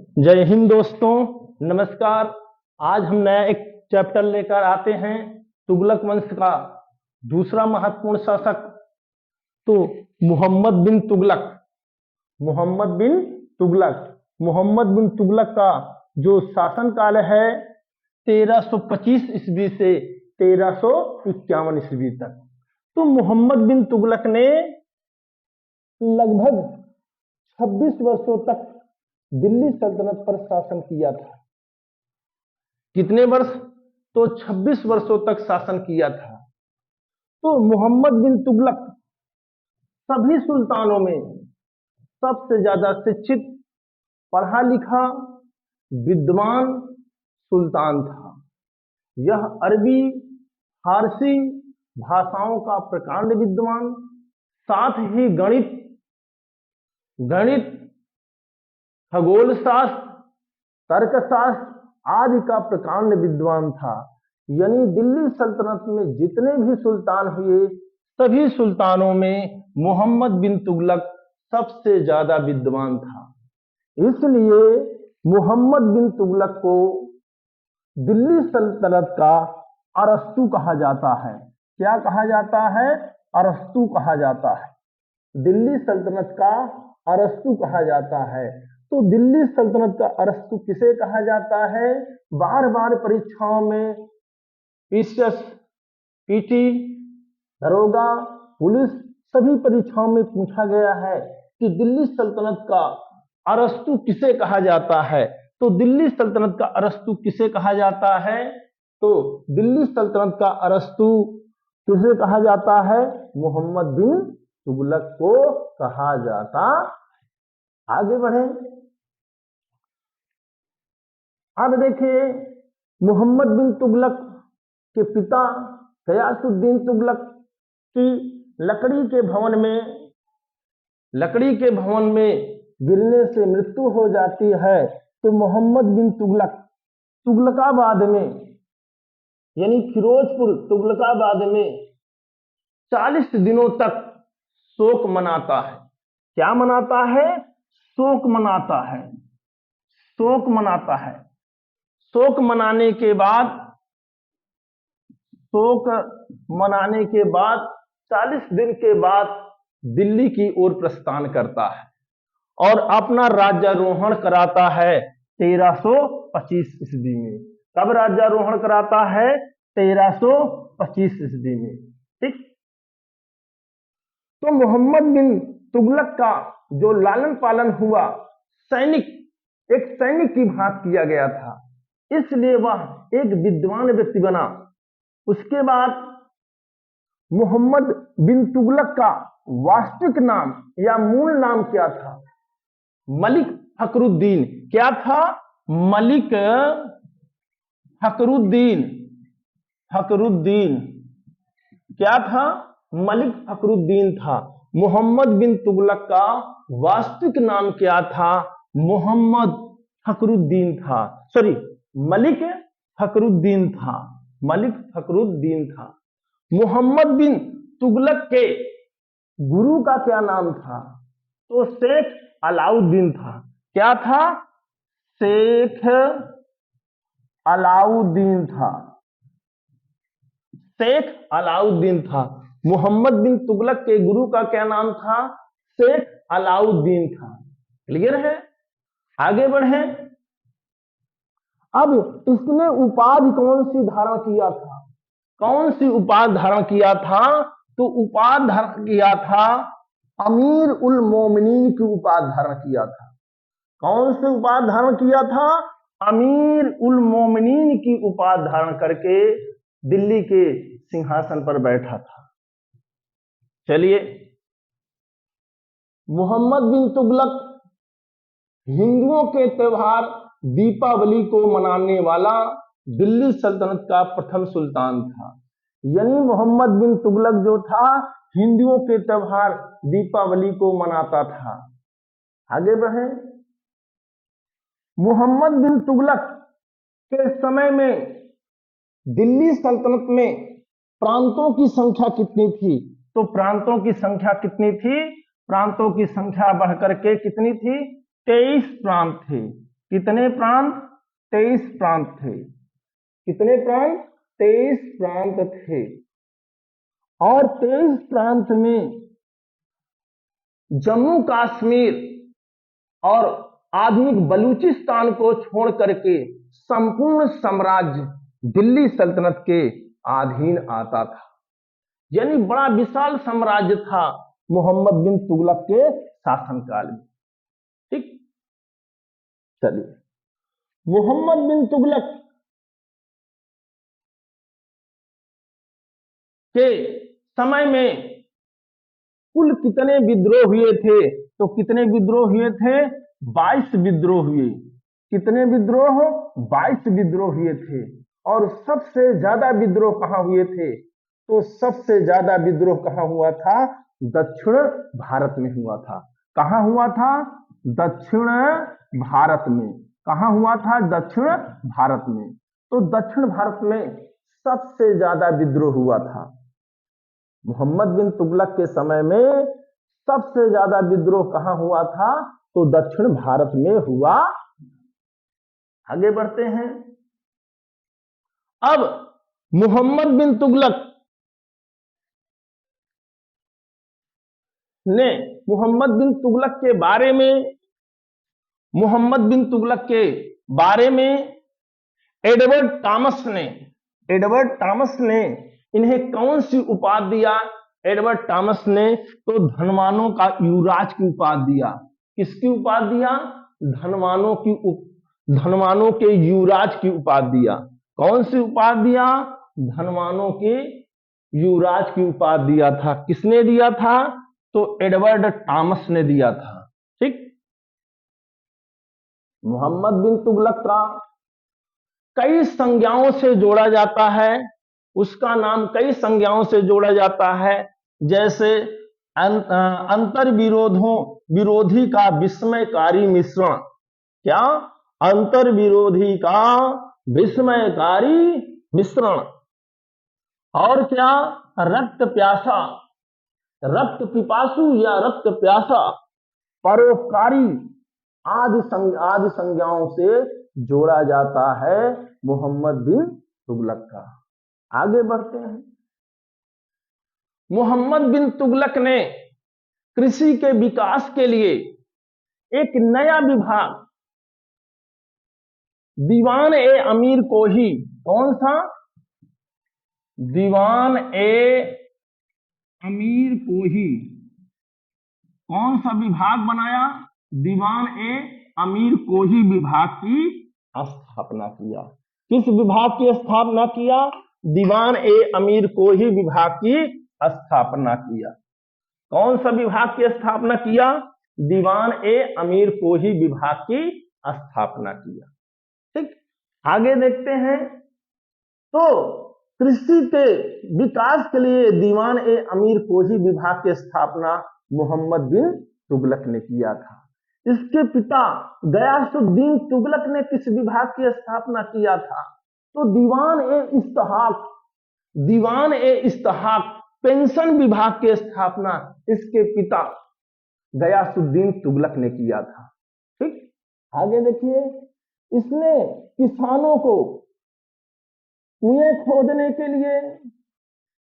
जय हिंद दोस्तों, नमस्कार। आज हम नया एक चैप्टर लेकर आते हैं तुगलक वंश का दूसरा महत्वपूर्ण शासक तो मोहम्मद बिन तुगलक। मोहम्मद बिन तुगलक मोहम्मद बिन तुगलक का जो शासन काल है 1325 ईस्वी से 1351 ईस्वी तक। तो मोहम्मद बिन तुगलक ने लगभग 26 वर्षों तक दिल्ली सल्तनत पर शासन किया था। कितने वर्ष? तो 26 वर्षों तक शासन किया था। तो मोहम्मद बिन तुगलक सभी सुल्तानों में सबसे ज्यादा शिक्षित, पढ़ा लिखा, विद्वान सुल्तान था। यह अरबी, फारसी भाषाओं का प्रकांड विद्वान, साथ ही गणित, खगोल शास्त्र, तर्कशास्त्र आदि का प्रकांड विद्वान था। यानी दिल्ली सल्तनत में जितने भी सुल्तान हुए सभी सुल्तानों में मोहम्मद बिन तुगलक सबसे ज्यादा विद्वान था। इसलिए मोहम्मद बिन तुगलक को दिल्ली सल्तनत का अरस्तु कहा जाता है। क्या कहा जाता है? अरस्तु कहा जाता है। दिल्ली सल्तनत का अरस्तु कहा जाता है। तो दिल्ली सल्तनत का अरस्तु किसे कहा जाता है? बार बार परीक्षाओं में पीसीएस, पीटी, दरोगा, पुलिस सभी परीक्षाओं में पूछा गया है कि दिल्ली सल्तनत का अरस्तु किसे कहा जाता है। तो दिल्ली सल्तनत का अरस्तु किसे कहा जाता है? तो दिल्ली सल्तनत का अरस्तु किसे कहा जाता है? मोहम्मद बिन तुगलक को कहा जाता। आगे बढ़े। अब देखिए, मोहम्मद बिन तुगलक के पिता गयासुद्दीन तुगलक की लकड़ी के भवन में गिरने से मृत्यु हो जाती है। तो मोहम्मद बिन तुगलक तुगलकाबाद में यानी फिरोजपुर तुगलकाबाद में 40 दिनों तक शोक मनाता है। क्या मनाता है? शोक मनाता है। शोक मनाता है। शोक मनाने के बाद 40 दिन के बाद दिल्ली की ओर प्रस्थान करता है और अपना राज्यारोहण कराता है 1325 ईस्वी में। कब राज्यारोहण कराता है? 1325 ईस्वी में। ठीक। तो मोहम्मद बिन तुगलक का जो लालन पालन हुआ एक सैनिक की भांति किया गया था, इसलिए वह एक विद्वान व्यक्ति बना। उसके बाद मोहम्मद बिन तुगलक का वास्तविक नाम या मूल नाम क्या था? मलिक फखरुद्दीन। क्या था? मलिक फखरुद्दीन। क्या था? मलिक फखरुद्दीन था। मोहम्मद बिन तुगलक का वास्तविक नाम क्या था? मोहम्मद फखरुद्दीन था। सॉरी, मलिक फखरुद्दीन था। मोहम्मद बिन तुगलक के गुरु का क्या नाम था? तो शेख अलाउद्दीन था। क्या था? शेख अलाउद्दीन था। मोहम्मद बिन तुगलक के गुरु का क्या नाम था? शेख अलाउद्दीन था। क्लियर है? आगे बढ़े। अब इसने उपाधि कौन सी धारण किया था? कौन सी उपाधि धारण किया था? तो उपाधि धारण किया था अमीर उल मोमिनीन की उपाधि धारण किया था। कौन सी उपाधि धारण किया था? अमीर उल मोमिनीन की उपाधि धारण करके दिल्ली के सिंहासन पर बैठा था। चलिए, मोहम्मद बिन तुगलक हिंदुओं के त्योहार दीपावली को मनाने वाला दिल्ली सल्तनत का प्रथम सुल्तान था। यानी मोहम्मद बिन तुगलक जो था हिंदुओं के त्योहार दीपावली को मनाता था। आगे बढ़े। मोहम्मद बिन तुगलक के समय में दिल्ली सल्तनत में प्रांतों की संख्या कितनी थी? तो प्रांतों की संख्या कितनी थी? प्रांतों की संख्या बढ़कर के कितनी थी? 23 प्रांत थे। कितने प्रांत? 23 प्रांत थे। कितने प्रांत? 23 प्रांत थे। और 23 प्रांत में जम्मू कश्मीर और आधुनिक बलूचिस्तान को छोड़ करके संपूर्ण साम्राज्य दिल्ली सल्तनत के अधीन आता था। यानी बड़ा विशाल साम्राज्य था मोहम्मद बिन तुगलक के शासनकाल में। ठीक, चलिए, मोहम्मद बिन तुगलक के समय में कुल कितने विद्रोह हुए थे? तो कितने विद्रोह हुए थे? 22 विद्रोह हुए। कितने विद्रोह? 22 विद्रोह हुए थे। और सबसे ज्यादा विद्रोह कहां हुए थे? तो सबसे ज्यादा विद्रोह कहां हुआ था? दक्षिण भारत में हुआ था। कहां हुआ था? दक्षिण भारत में। कहां हुआ था? दक्षिण भारत में। तो दक्षिण भारत में सबसे ज्यादा विद्रोह हुआ था। मोहम्मद बिन तुगलक के समय में सबसे ज्यादा विद्रोह कहां हुआ था? तो दक्षिण भारत में हुआ। आगे बढ़ते हैं। अब मोहम्मद बिन तुगलक ने मोहम्मद बिन तुगलक के बारे में एडवर्ड टॉमस ने इन्हें कौन सी उपाधि दिया? एडवर्ड टॉमस ने तो धनवानों का युवराज की उपाधि दिया। किसकी उपाधि दिया? धनवानों के युवराज की उपाधि दिया। कौन सी उपाधि दिया? धनवानों के युवराज की उपाधि दिया था। किसने दिया था? तो एडवर्ड टॉमस ने दिया था। ठीक, मोहम्मद बिन तुगलक का कई संज्ञाओं से जोड़ा जाता है। उसका नाम कई संज्ञाओं से जोड़ा जाता है, जैसे अंतर विरोधी का विस्मयकारी मिश्रण। क्या? अंतर विरोधी का विस्मयकारी मिश्रण। और क्या? रक्त प्यासा, रक्त पिपासु या रक्त प्यासा, परोपकारी आदि संज्ञाओं से जोड़ा जाता है मोहम्मद बिन तुगलक का। आगे बढ़ते हैं। मोहम्मद बिन तुगलक ने कृषि के विकास के लिए एक नया विभाग दीवान ए अमीर को ही, कौन सा? दीवान ए अमीर को ही कौन सा विभाग बनाया? दीवान ए अमीर को ही विभाग की स्थापना किया। किस विभाग की स्थापना किया? दीवान ए अमीर को ही विभाग की स्थापना किया। कौन सा विभाग की स्थापना किया? दीवान ए अमीर को ही विभाग की स्थापना किया। ठीक, आगे देखते हैं। तो कृषि के विकास के लिए दीवान ए अमीर को ही विभाग की स्थापना मोहम्मद बिन तुगलक ने किया था। इसके पिता गयासुद्दीन तुगलक ने किस विभाग की स्थापना किया था? तो दीवान ए इस्तेहाक पेंशन विभाग की स्थापना इसके पिता गयासुद्दीन तुगलक ने किया था। ठीक, आगे देखिए। इसने किसानों को कुएं खोदने के लिए,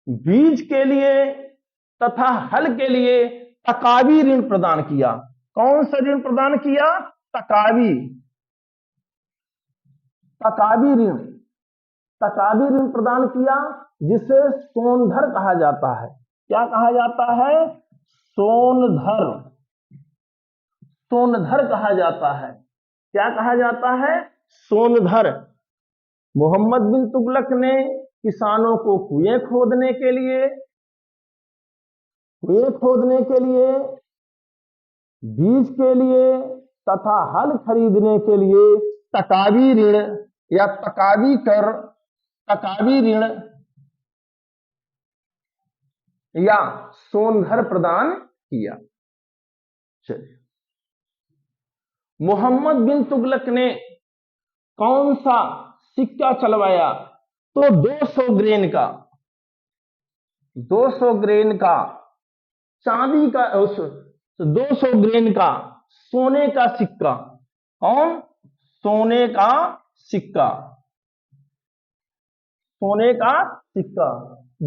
बीज के लिए तथा हल के लिए तकावी ऋण प्रदान किया। कौन सा ऋण प्रदान किया? तकावी ऋण प्रदान किया, जिसे सोनधर कहा जाता है। क्या कहा जाता है? सोनधर कहा जाता है। क्या कहा जाता है? सोनधर। मोहम्मद बिन तुगलक ने किसानों को कुएं खोदने के लिए, बीज के लिए तथा हल खरीदने के लिए तकावी ऋण या तकावी ऋण या सोनधर प्रदान किया। चलिए, मोहम्मद बिन तुगलक ने कौन सा सिक्का चलवाया? तो 200 ग्रेन का चांदी का, 200 ग्रेन का सोने का सिक्का। कौन? सोने का सिक्का, सोने का सिक्का।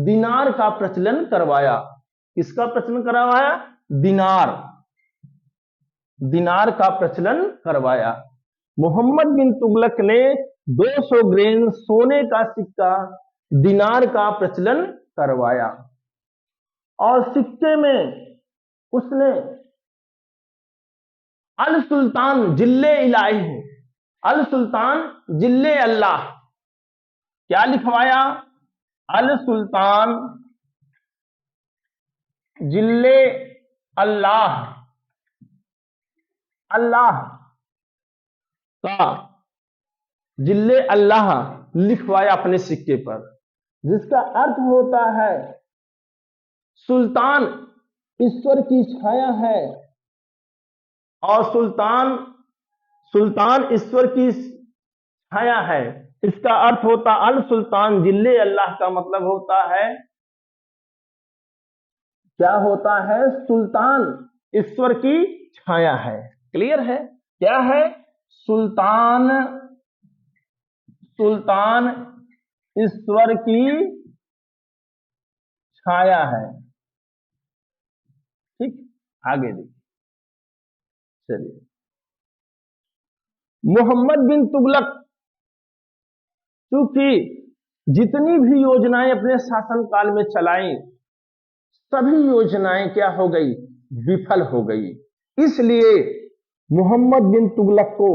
दिनार का प्रचलन करवाया। किसका प्रचलन करवाया? दिनार, दिनार का प्रचलन करवाया। मोहम्मद बिन तुगलक ने 200 ग्रेन सोने का सिक्का दिनार का प्रचलन करवाया और सिक्के में उसने अल सुल्तान जिल्ले इलाही, अल सुल्तान जिल्ले अल्लाह क्या लिखवाया? अल सुल्तान जिल्ले अल्लाह, अल्लाह का जिल्ले अल्लाह लिखवाया अपने सिक्के पर, जिसका अर्थ होता है सुल्तान ईश्वर की छाया है और सुल्तान, सुल्तान ईश्वर की छाया है। इसका अर्थ होता अल सुल्तान जिल्ले अल्लाह का मतलब होता है, क्या होता है? सुल्तान ईश्वर की छाया है। क्लियर है? क्या है? सुल्तान, सुल्तान ईश्वर की छाया है। ठीक, आगे देखिए। चलिए, मोहम्मद बिन तुगलक क्योंकि जितनी भी योजनाएं अपने शासनकाल में चलाई, सभी योजनाएं क्या हो गई? विफल हो गई। इसलिए मोहम्मद बिन तुगलक को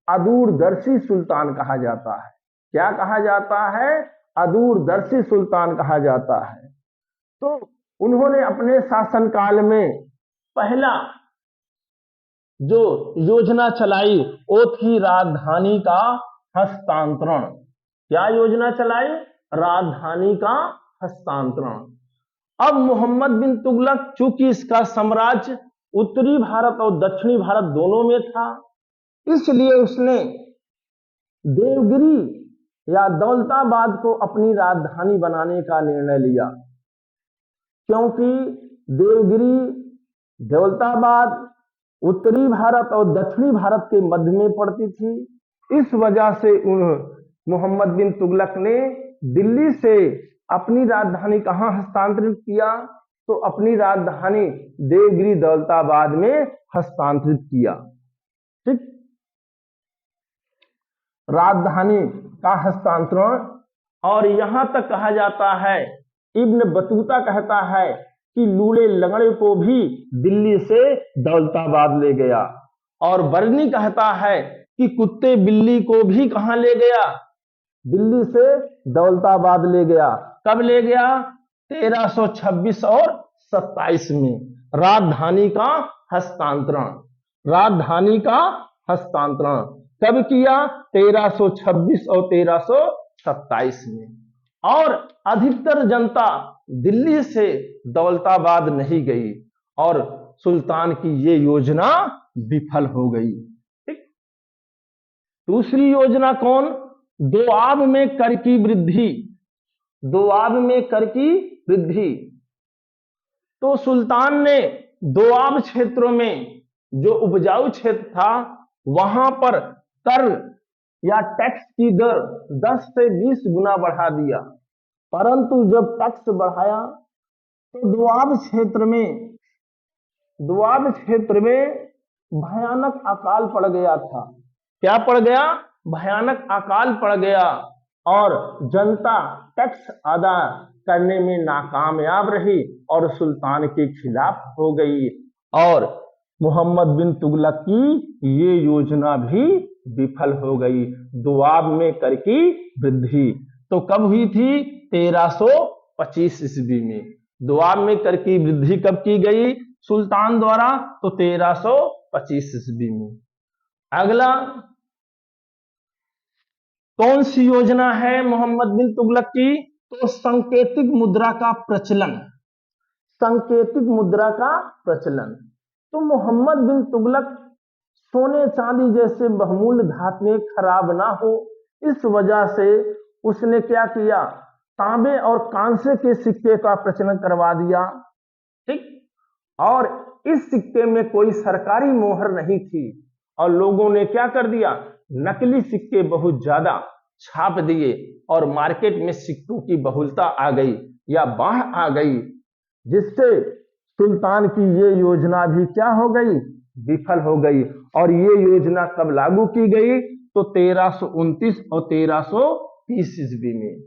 अदूरदर्शी सुल्तान कहा जाता है। क्या कहा जाता है? अदूरदर्शी सुल्तान कहा जाता है। तो उन्होंने अपने शासनकाल में पहला जो योजना चलाई वो थी राजधानी का हस्तांतरण। क्या योजना चलाई? राजधानी का हस्तांतरण। अब मोहम्मद बिन तुगलक चूंकि इसका साम्राज्य उत्तरी भारत और दक्षिणी भारत दोनों में था, इसलिए उसने देवगिरी या दौलताबाद को अपनी राजधानी बनाने का निर्णय लिया, क्योंकि देवगिरी, दौलताबाद उत्तरी भारत और दक्षिणी भारत के मध्य में पड़ती थी। इस वजह से मोहम्मद बिन तुगलक ने दिल्ली से अपनी राजधानी कहां हस्तांतरित किया? तो अपनी राजधानी देवगिरी दौलताबाद में हस्तांतरित किया। ठीक, राजधानी का हस्तांतरण। और यहां तक कहा जाता है, इब्न बतूता कहता है कि लूले लंगड़े को भी दिल्ली से दौलताबाद ले गया, और बर्नी कहता है कि कुत्ते बिल्ली को भी कहां ले गया? दिल्ली से दौलताबाद ले गया। कब ले गया? 1326 और 27 में राजधानी का हस्तांतरण, राजधानी का हस्तांतरण कब किया? 1326 और 1327 में। और अधिकतर जनता दिल्ली से दौलताबाद नहीं गई और सुल्तान की ये योजना विफल हो गई। ठीक, दूसरी योजना कौन? दोआब में कर की वृद्धि, दोआब में कर की वृद्धि। तो सुल्तान ने दोआब क्षेत्रों में जो उपजाऊ क्षेत्र था वहां पर कर या टैक्स की दर 10 से 20 गुना बढ़ा दिया। परंतु जब टैक्स बढ़ाया तो दोआब क्षेत्र में भयानक अकाल पड़ गया था। क्या पड़ गया? भयानक अकाल पड़ गया और जनता टैक्स अदा करने में नाकामयाब रही और सुल्तान के खिलाफ हो गई, और मोहम्मद बिन तुगलक की ये योजना भी विफल हो गई। दोआब में कर की वृद्धि तो कब हुई थी? 1325 ईस्वी में। दोआब में कर की वृद्धि कब की गई सुल्तान द्वारा? तो 1325 ईस्वी में। अगला कौन सी योजना है मोहम्मद बिन तुगलक की? तो सांकेतिक मुद्रा का प्रचलन, सांकेतिक मुद्रा का प्रचलन। तो मोहम्मद बिन तुगलक सोने चांदी जैसे बहुमूल्य धातुएं खराब ना हो, इस वजह से उसने क्या किया? तांबे और कांसे के सिक्के का प्रचलन करवा दिया। ठीक, और इस सिक्के में कोई सरकारी मोहर नहीं थी और लोगों ने क्या कर दिया? नकली सिक्के बहुत ज्यादा छाप दिए और मार्केट में सिक्कों की बहुलता आ गई या बाढ़ आ गई, जिससे सुल्तान की ये योजना भी क्या हो गई, विफल हो गई। और ये योजना कब लागू की गई, तो 1329 और 1330 ईस्वी में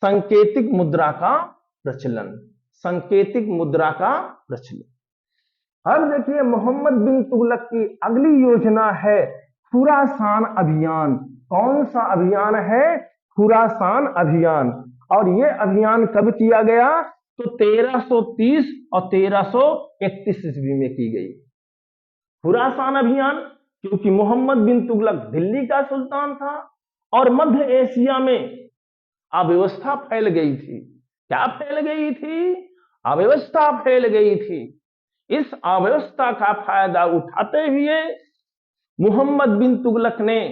संकेतिक मुद्रा का प्रचलन, संकेतिक मुद्रा का प्रचलन। अब देखिए मोहम्मद बिन तुगलक की अगली योजना है खुरासान अभियान। कौन सा अभियान है, खुरासान अभियान। और ये अभियान कब किया गया, तो 1330 और 1331 ईस्वी में की गई खुरासान अभियान, क्योंकि मोहम्मद बिन तुगलक दिल्ली का सुल्तान था और मध्य एशिया में अव्यवस्था फैल गई थी। क्या फैल गई थी, अव्यवस्था फैल गई थी। इस अव्यवस्था का फायदा उठाते हुए मोहम्मद बिन तुगलक ने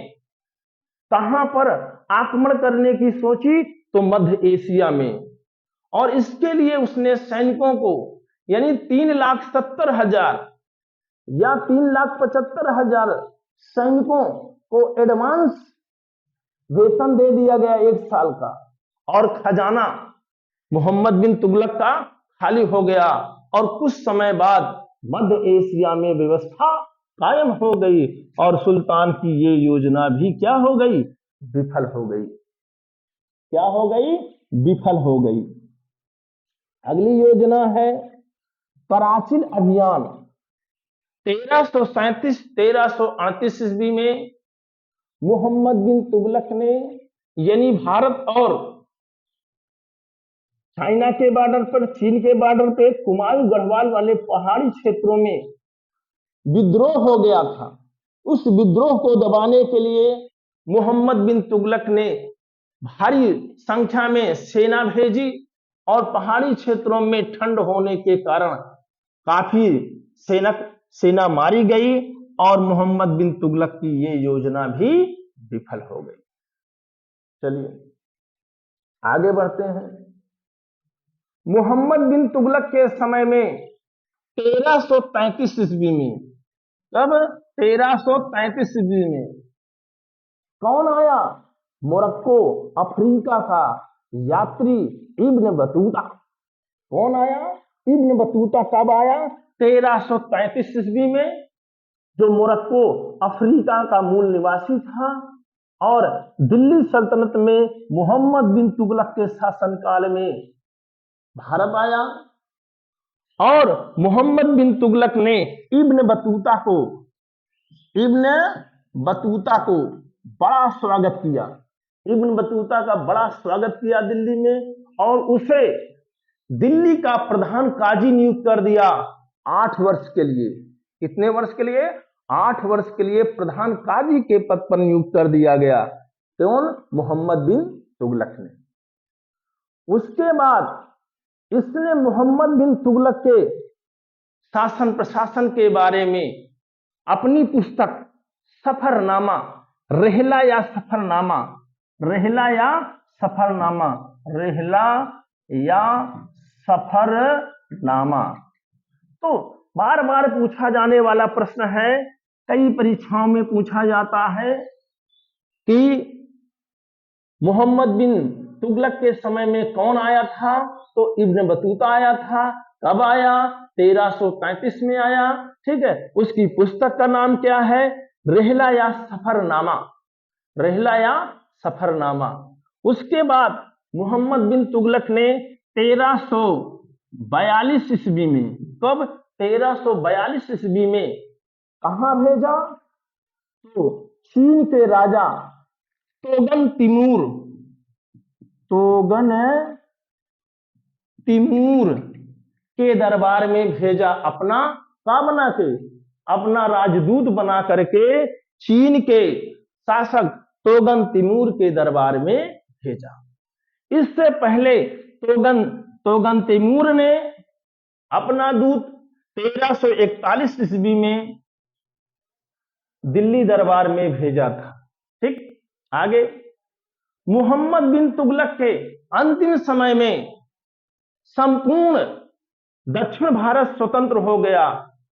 कहां पर आक्रमण करने की सोची, तो मध्य एशिया में। और इसके लिए उसने सैनिकों को यानी 3,70,000 या 3,75,000 सैनिकों को एडवांस वेतन दे दिया गया 1 साल का। और खजाना मोहम्मद बिन तुगलक का खाली हो गया और कुछ समय बाद मध्य एशिया में व्यवस्था कायम हो गई और सुल्तान की ये योजना भी क्या हो गई, विफल हो गई। क्या हो गई, विफल हो गई। अगली योजना है कराचिल अभियान। 1337-1338 ईस्वी में मोहम्मद बिन तुगलक ने यानी भारत और चाइना के बॉर्डर पर, चीन के बॉर्डर पे कुमाऊं गढ़वाल वाले पहाड़ी क्षेत्रों में विद्रोह हो गया था। उस विद्रोह को दबाने के लिए मोहम्मद बिन तुगलक ने भारी संख्या में सेना भेजी और पहाड़ी क्षेत्रों में ठंड होने के कारण काफी सेना मारी गई और मोहम्मद बिन तुगलक की ये योजना भी विफल हो गई। चलिए आगे बढ़ते हैं। मोहम्मद बिन तुगलक के समय में 1335 ईस्वी में, कब, 1335 ईस्वी में कौन आया, मोरक्को अफ्रीका का यात्री इब्न बतूता। कौन आया, इब्न बतूता कब आया, 1335 ईस्वी में, जो मोरक्को अफ्रीका का मूल निवासी था और दिल्ली सल्तनत में मोहम्मद बिन तुगलक के शासनकाल में भारत आया। और मोहम्मद बिन तुगलक ने इब्न बतूता को बड़ा स्वागत किया। इब्न बतूता का बड़ा स्वागत किया दिल्ली में और उसे दिल्ली का प्रधान काजी नियुक्त कर दिया 8 वर्ष के लिए। कितने वर्ष के लिए, 8 वर्ष के लिए प्रधान काजी के पद पर नियुक्त कर दिया गया। कौन, मोहम्मद बिन तुगलक ने। उसके बाद इसने मोहम्मद बिन तुगलक के शासन प्रशासन के बारे में अपनी पुस्तक सफरनामा, रहला या सफरनामा, रहला या सफरनामा, रहला या सफरनामा। तो बार बार पूछा जाने वाला प्रश्न है, कई परीक्षाओं में पूछा जाता है कि मोहम्मद बिन तुगलक के समय में कौन आया था, तो इब्न बतूता आया था। कब आया, 1335 में आया। ठीक है, उसकी पुस्तक का नाम क्या है, रहला या सफरनामा, रहला या सफरनामा। उसके बाद मोहम्मद बिन तुगलक ने 1342 ईस्वी में, कब, 1342 ईस्वी में कहां भेजा, तो चीन के राजा तोगन तिमूर के दरबार में भेजा। अपना क्या बना के, अपना राजदूत बना करके चीन के शासक तोगन तिमूर के दरबार में भेजा। इससे पहले तोगन तिमूर ने अपना दूत 1341 ईस्वी में दिल्ली दरबार में भेजा था। ठीक, आगे मोहम्मद बिन तुगलक के अंतिम समय में संपूर्ण दक्षिण भारत स्वतंत्र हो गया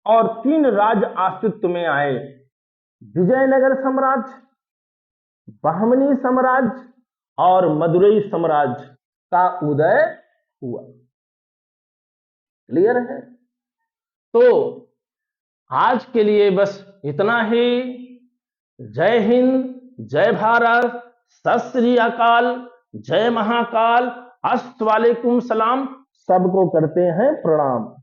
और 3 राज्य अस्तित्व में आए, विजयनगर साम्राज्य, बहमनी साम्राज्य और मदुरई साम्राज्य का उदय हुआ। क्लियर है? तो आज के लिए बस इतना ही। जय हिंद, जय भारत, सत श्री अकाल, जय महाकाल, अस्सलामुअलैकुम सलाम, सबको करते हैं प्रणाम।